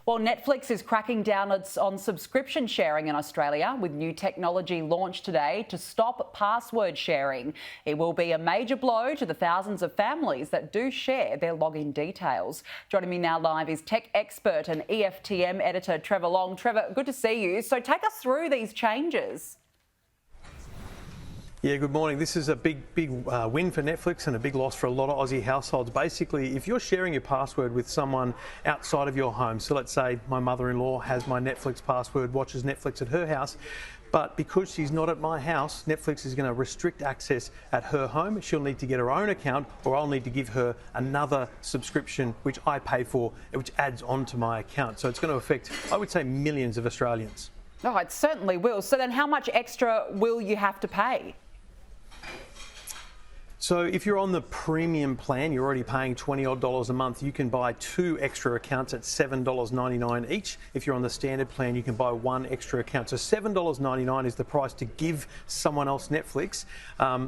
Well, Netflix is cracking down on subscription sharing in Australia with new technology launched today to stop password sharing. It will be a major blow to the thousands of families that do share their login details. Joining me now live is tech expert and EFTM editor Trevor Long. Trevor, good to see you. So take us through these changes. Yeah, good morning. This is a big win for Netflix and a big loss for a lot of Aussie households. Basically, if you're sharing your password with someone outside of your home, so let's say my mother-in-law has my Netflix password, watches Netflix at her house, but because she's not at my house, Netflix is going to restrict access at her home. She'll need to get her own account, or I'll need to give her another subscription which I pay for, which adds on to my account. So it's going to affect, I would say, millions of Australians. Oh, it certainly will. So then how much extra will you have to pay? So if you're on the premium plan, you're already paying $20 odd a month. You can buy 2 extra accounts at $7.99 each. If you're on the standard plan, you can buy 1 extra account. So $7.99 is the price to give someone else Netflix,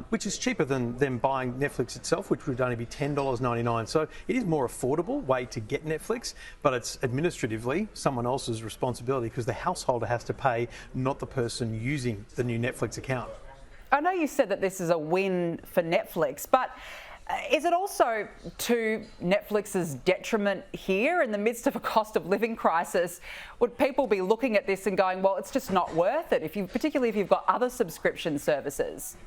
which is cheaper than them buying Netflix itself, which would only be $10.99. So it is a more affordable way to get Netflix, but it's administratively someone else's responsibility because the householder has to pay, not the person using the new Netflix account. I know you said that this is a win for Netflix, but is it also to Netflix's detriment here in the midst of a cost of living crisis? Would people be looking at this and going, well, it's just not worth it, particularly if you've got other subscription services?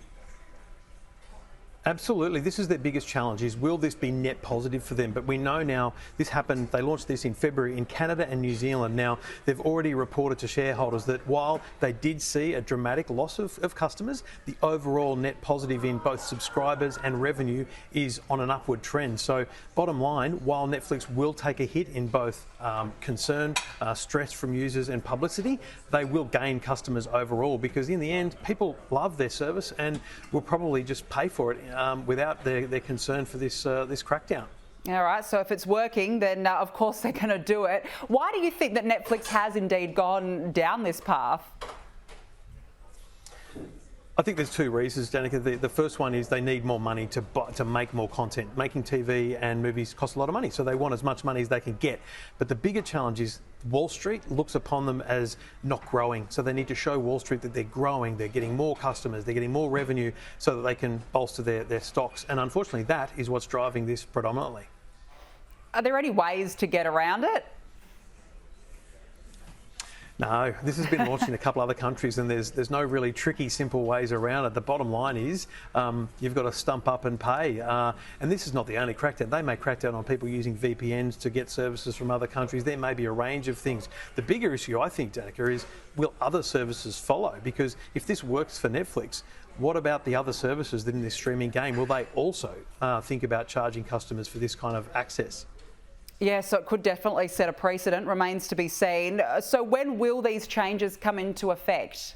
Absolutely. This is their biggest challenge, is will this be net positive for them? But we know now this happened, they launched this in February in Canada and New Zealand. Now, they've already reported to shareholders that while they did see a dramatic loss of customers, the overall net positive in both subscribers and revenue is on an upward trend. So bottom line, while Netflix will take a hit in both concern, stress from users and publicity, they will gain customers overall because in the end, people love their service and will probably just pay for it without their concern for this crackdown. All right, so if it's working, then of course they're going to do it. Why do you think that Netflix has indeed gone down this path? I think there's 2 reasons, Danica. The first one is they need more money to make more content. Making TV and movies cost a lot of money, so they want as much money as they can get. But the bigger challenge is Wall Street looks upon them as not growing, so they need to show Wall Street that they're growing, they're getting more customers, they're getting more revenue so that they can bolster their stocks. And unfortunately, that is what's driving this predominantly. Are there any ways to get around it? No, this has been launched in a couple other countries and there's no really tricky, simple ways around it. The bottom line is you've got to stump up and pay. And this is not the only crackdown. They may crack down on people using VPNs to get services from other countries. There may be a range of things. The bigger issue, I think, Danica, is will other services follow? Because if this works for Netflix, what about the other services that in this streaming game? Will they also think about charging customers for this kind of access? Yeah, so it could definitely set a precedent, remains to be seen. So when will these changes come into effect?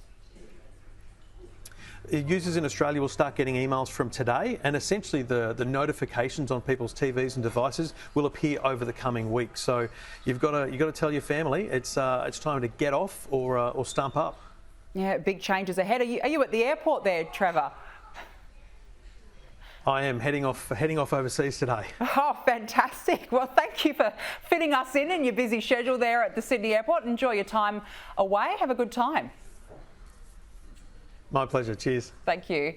Users in Australia will start getting emails from today, and essentially the notifications on people's TVs and devices will appear over the coming weeks. So you've got to tell your family it's time to get off or stump up. Yeah, big changes ahead. Are you at the airport there, Trevor? I am heading off overseas today. Oh, fantastic. Well, thank you for fitting us in your busy schedule there at the Sydney airport. Enjoy your time away. Have a good time. My pleasure. Cheers. Thank you.